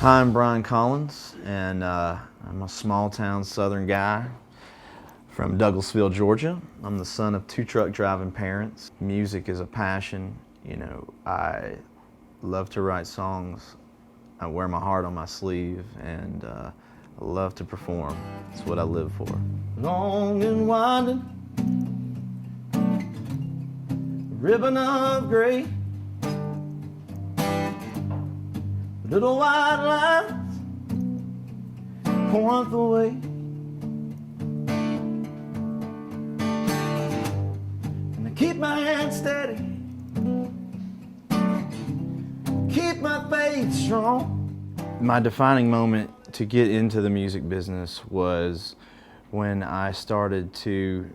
Hi, I'm Brian Collins, and I'm a small-town southern guy from Douglasville, Georgia. I'm the son of two truck-driving parents. Music is a passion. You know, I love to write songs. I wear my heart on my sleeve, and I love to perform. It's what I live for. Long and winding, ribbon of gray, little white lines point the way. And I keep my hand steady, keep my faith strong. My defining moment to get into the music business was when I started to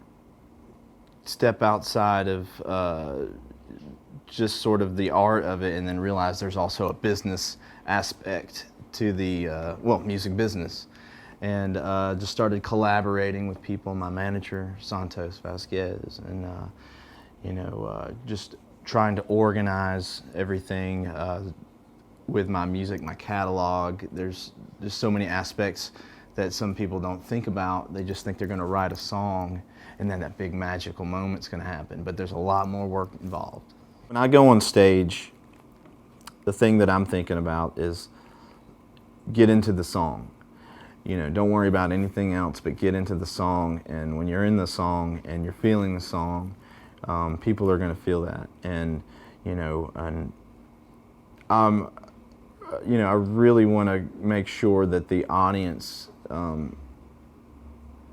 step outside of just sort of the art of it, and then realize there's also a business aspect to the music business, and just started collaborating with people. My manager, Santos Vasquez, and just trying to organize everything with my music, my catalog. There's just so many aspects that some people don't think about. They just think they're going to write a song and then that big magical moment's going to happen, but there's a lot more work involved. When I go on stage, the thing that I'm thinking about is get into the song. You know, don't worry about anything else, but get into the song. And when you're in the song and you're feeling the song, people are going to feel that. And I really want to make sure that the audience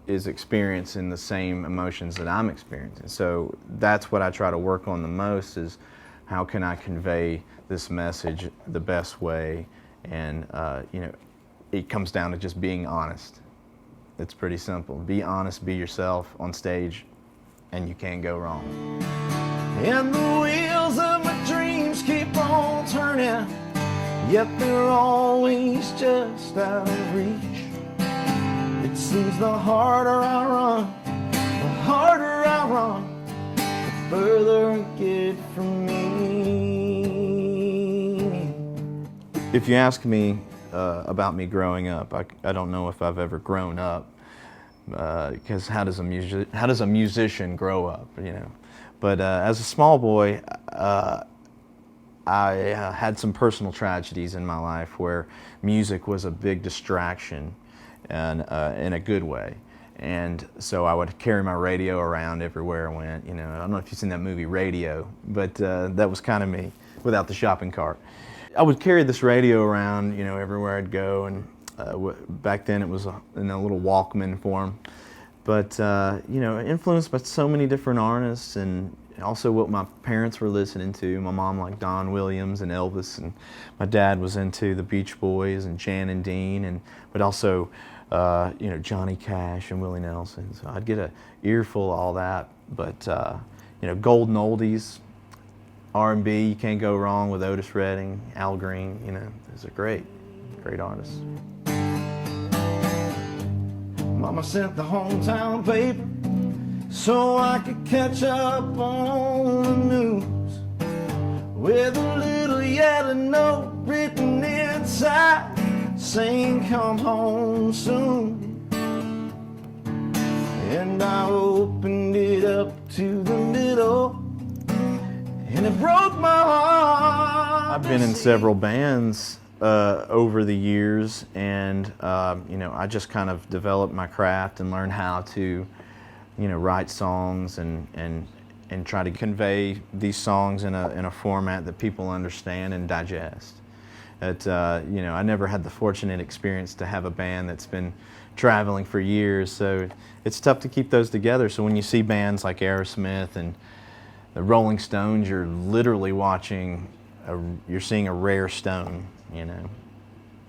is experiencing the same emotions that I'm experiencing. So that's what I try to work on the most, is how can I convey this message the best way. And it comes down to just being honest. It's pretty simple. Be honest, be yourself on stage, and you can't go wrong. And the wheels of my dreams keep on turning, yet they're always just out of reach. It seems the harder I run, the further I get from me. If you ask me about me growing up, I don't know if I've ever grown up, because how does a musician grow up, you know? But as a small boy, I had some personal tragedies in my life where music was a big distraction, and in a good way. And so I would carry my radio around everywhere I went. You know, I don't know if you've seen that movie Radio, but that was kind of me without the shopping cart. I would carry this radio around, you know, everywhere I'd go, and back then it was in a little Walkman form. But influenced by so many different artists, and also what my parents were listening to. My mom liked Don Williams and Elvis, and my dad was into the Beach Boys and Jan and Dean, but also Johnny Cash and Willie Nelson. So I'd get an earful of all that. But golden oldies, R&B, you can't go wrong with Otis Redding, Al Green. You know, those are great artists. Mama sent the hometown paper so I could catch up on the news, with a little yellow note written inside saying come home soon. And I opened it up to the middle, and it broke my heart. I've been in several bands over the years, and I just kind of developed my craft and learned how to write songs and try to convey these songs in a format that people understand and digest. I never had the fortunate experience to have a band that's been traveling for years, so it's tough to keep those together. So when you see bands like Aerosmith and the Rolling Stones, you're literally you're seeing a rare stone,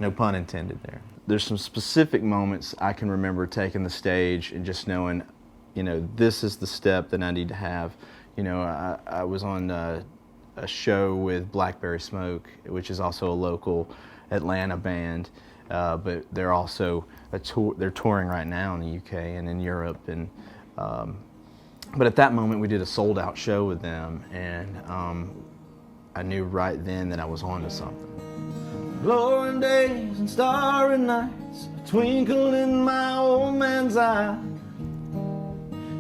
no pun intended there. There's some specific moments I can remember taking the stage and just knowing, this is the step that I need to have. I was on a show with Blackberry Smoke, which is also a local Atlanta band, but they're also they're touring right now in the UK and in Europe, and but at that moment we did a sold-out show with them, and I knew right then that I was onto something. Glowing days and starry nights, a twinkle in my old man's eye,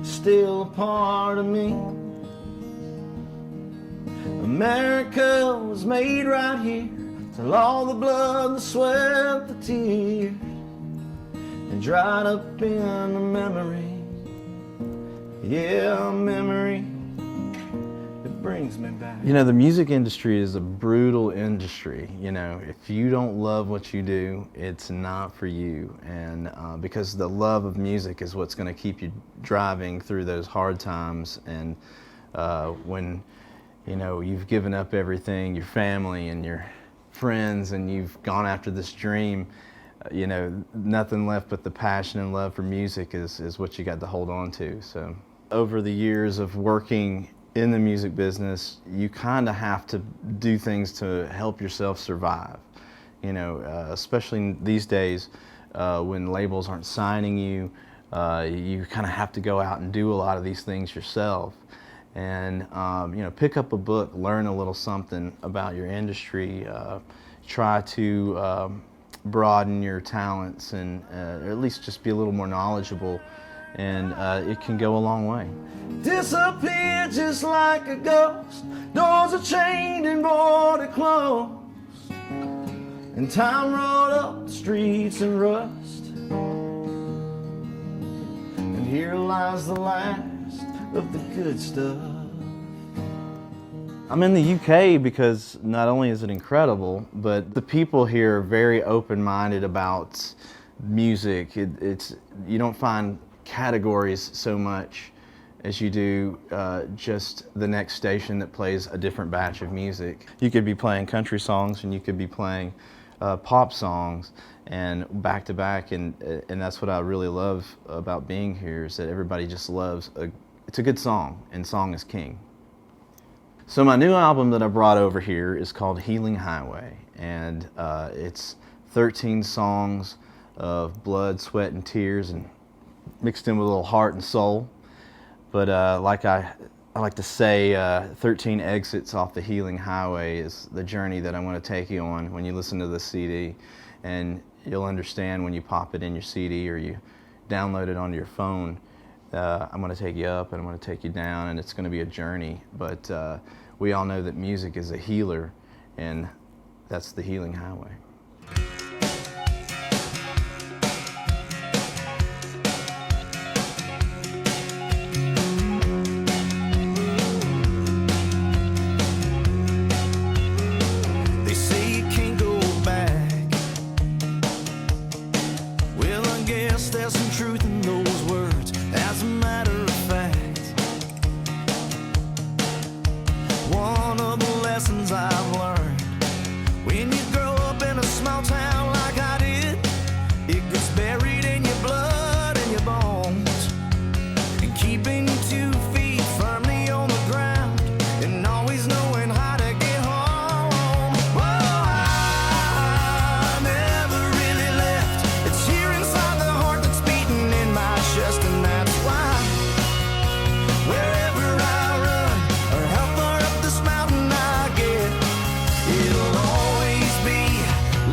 still a part of me. America was made right here, till all the blood, the sweat, the tears, and dried up in a memory. Yeah, a memory, it brings me back. You know, the music industry is a brutal industry. You know, if you don't love what you do, it's not for you. And because the love of music is what's going to keep you driving through those hard times. And when, you know, you've given up everything, your family and your friends, and you've gone after this dream, you know, nothing left but the passion and love for music is what you got to hold on to. So over the years of working in the music business, you kind of have to do things to help yourself survive. You know, especially these days when labels aren't signing you, you kind of have to go out and do a lot of these things yourself. And you know, pick up a book, learn a little something about your industry, try to broaden your talents, and or at least just be a little more knowledgeable, and it can go a long way. Disappear just like a ghost, doors are chained and boarded closed, and time rolled up the streets in rust, and here lies the last of the good stuff. I'm in the UK because not only is it incredible, but the people here are very open-minded about music. It's you don't find categories so much as you do just the next station that plays a different batch of music. You could be playing country songs and you could be playing pop songs, and back to back, and that's what I really love about being here, is that everybody just loves it's a good song, and song is king. So my new album that I brought over here is called Healing Highway, and it's 13 songs of blood, sweat, and tears, and mixed in with a little heart and soul. But like I like to say, 13 exits off the Healing Highway is the journey that I want to take you on when you listen to this CD, and you'll understand when you pop it in your CD or you download it onto your phone. I'm going to take you up and I'm going to take you down, and it's going to be a journey. But we all know that music is a healer, and that's the Healing Highway. They say you can't go back. Well, I guess there's some truth in those words. As a matter of fact, one of the lessons I've learned, when you grow up in a small town like I did, it gets buried in your blood and your bones, and keeping 2 feet firmly on the ground, and always knowing how to get home. Oh, I never really left. It's here inside the heart that's beating in my chest, and that's why wherever I run, or how far up this mountain I get, it'll always be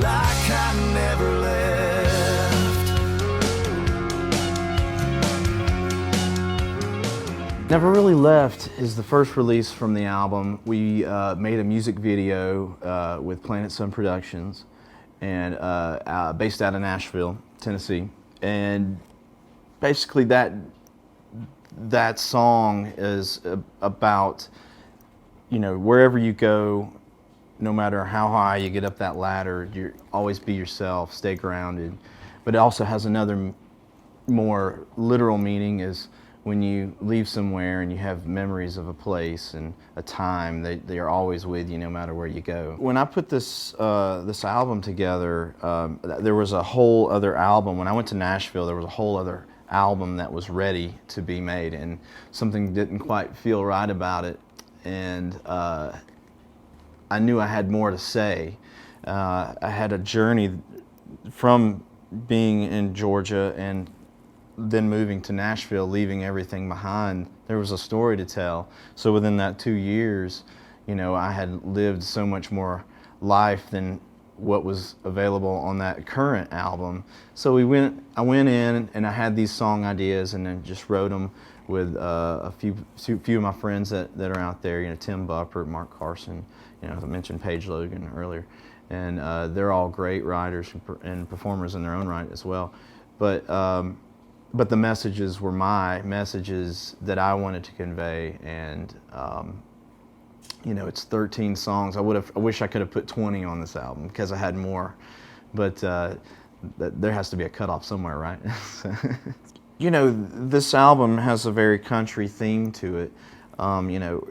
like I never left. Never Really Left is the first release from the album. We made a music video with Planet Sun Productions, and based out of Nashville, Tennessee. And basically that song is about, you know, wherever you go, no matter how high you get up that ladder, you always be yourself, stay grounded. But it also has another more literal meaning, is when you leave somewhere and you have memories of a place and a time, they are always with you no matter where you go. When I put this album together, there was a whole other album. When I went to Nashville, there was a whole other album that was ready to be made, and something didn't quite feel right about it, and I knew I had more to say. I had a journey from being in Georgia and then moving to Nashville, leaving everything behind. There was a story to tell. So within that 2 years, you know, I had lived so much more life than what was available on that current album. So I went in and I had these song ideas and then just wrote them with a few of my friends that are out there, you know, Tim Buppert, Mark Carson, you know, as I mentioned Paige Logan earlier, and they're all great writers and performers in their own right as well. But the messages were my messages that I wanted to convey, and you know, it's 13 songs. I wish I could have put 20 on this album because I had more, but there has to be a cutoff somewhere, right? You know, this album has a very country theme to it. You know,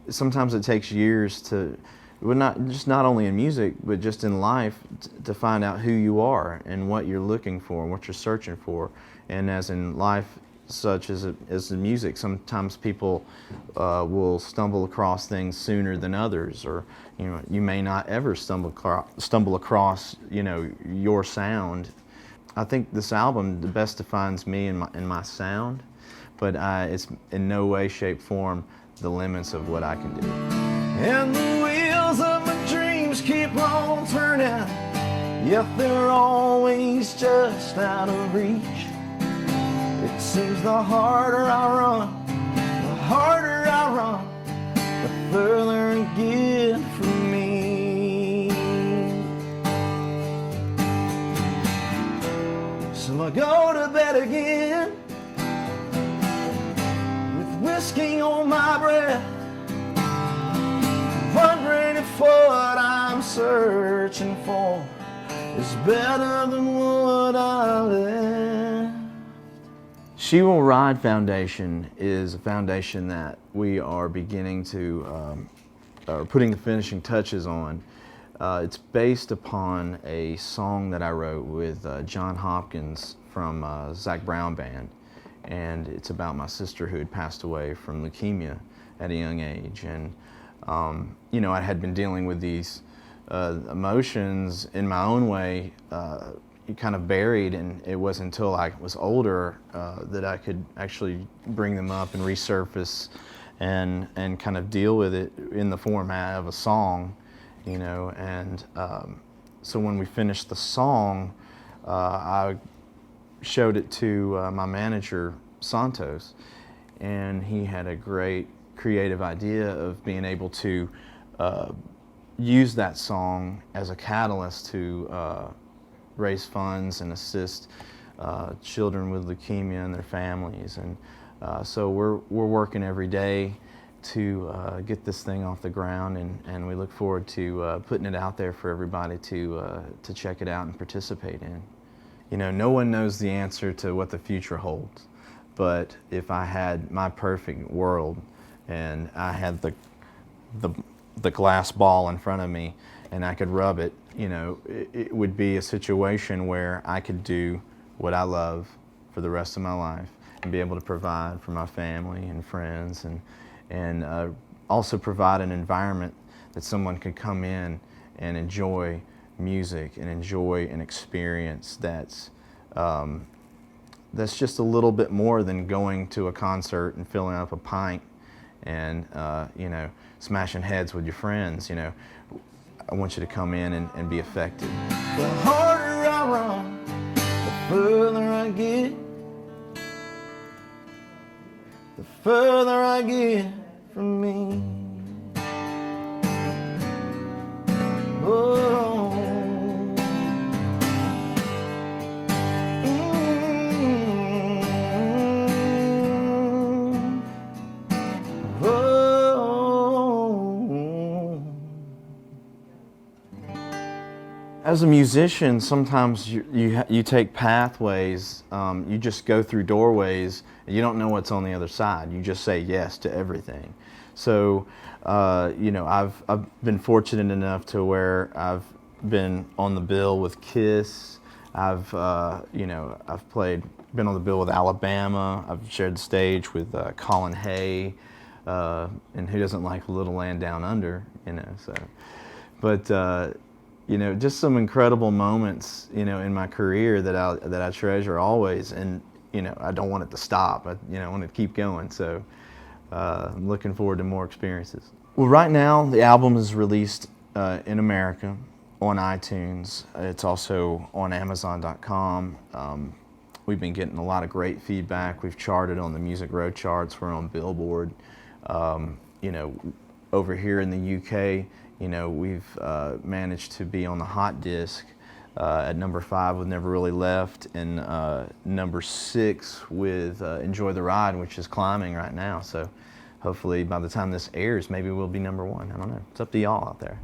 sometimes it takes years to, well, not only in music, but just in life, to find out who you are and what you're looking for and what you're searching for. And as in life, such as the music, sometimes people will stumble across things sooner than others, or you know, you may not ever stumble across, you know, your sound. I think this album the best defines me and my sound, but it's in no way, shape, form the limits of what I can do. And the wheels of my dreams keep on turning, yet they're always just out of reach. It seems the harder I run, the further I get from me. So I go to bed again with whiskey on my breath, wondering if what I'm searching for is better than what I left. She Will Ride Foundation is a foundation that we are beginning to, or putting the finishing touches on. It's based upon a song that I wrote with John Hopkins from Zac Brown Band, and it's about my sister who had passed away from leukemia at a young age. And you know, I had been dealing with these emotions in my own way, kind of buried, and it wasn't until I was older that I could actually bring them up and resurface and kind of deal with it in the format of a song, you know. And so when we finished the song, I showed it to my manager, Santos, and he had a great creative idea of being able to use that song as a catalyst to raise funds and assist children with leukemia and their families. And so we're working every day to get this thing off the ground, and we look forward to putting it out there for everybody to check it out and participate in. You know, no one knows the answer to what the future holds, but if I had my perfect world and I had the glass ball in front of me and I could rub it, you know, it would be a situation where I could do what I love for the rest of my life and be able to provide for my family and friends, and also provide an environment that someone could come in and enjoy music and enjoy an experience that's just a little bit more than going to a concert and filling up a pint and you know, smashing heads with your friends. You know, I want you to come in and be affected. The harder I run, the further I get. The further I get from me. Oh. As a musician, sometimes you take pathways, you just go through doorways, and you don't know what's on the other side. You just say yes to everything. So, you know, I've been fortunate enough to where I've been on the bill with Kiss. I've you know, been on the bill with Alabama. I've shared the stage with Colin Hay, and who doesn't like Little Land Down Under, you know. So, but you know, just some incredible moments, you know, in my career that I treasure always, and you know, I don't want it to stop. I want it to keep going. So I'm looking forward to more experiences. Well, right now the album is released in America, on iTunes. It's also on Amazon.com. We've been getting a lot of great feedback. We've charted on the Music Row charts. We're on Billboard. You know, over here in the UK, you know, we've managed to be on the hot disc at number 5 with Never Really Left, and number 6 with Enjoy the Ride, which is climbing right now. So hopefully by the time this airs, maybe we'll be number 1. I don't know. It's up to y'all out there.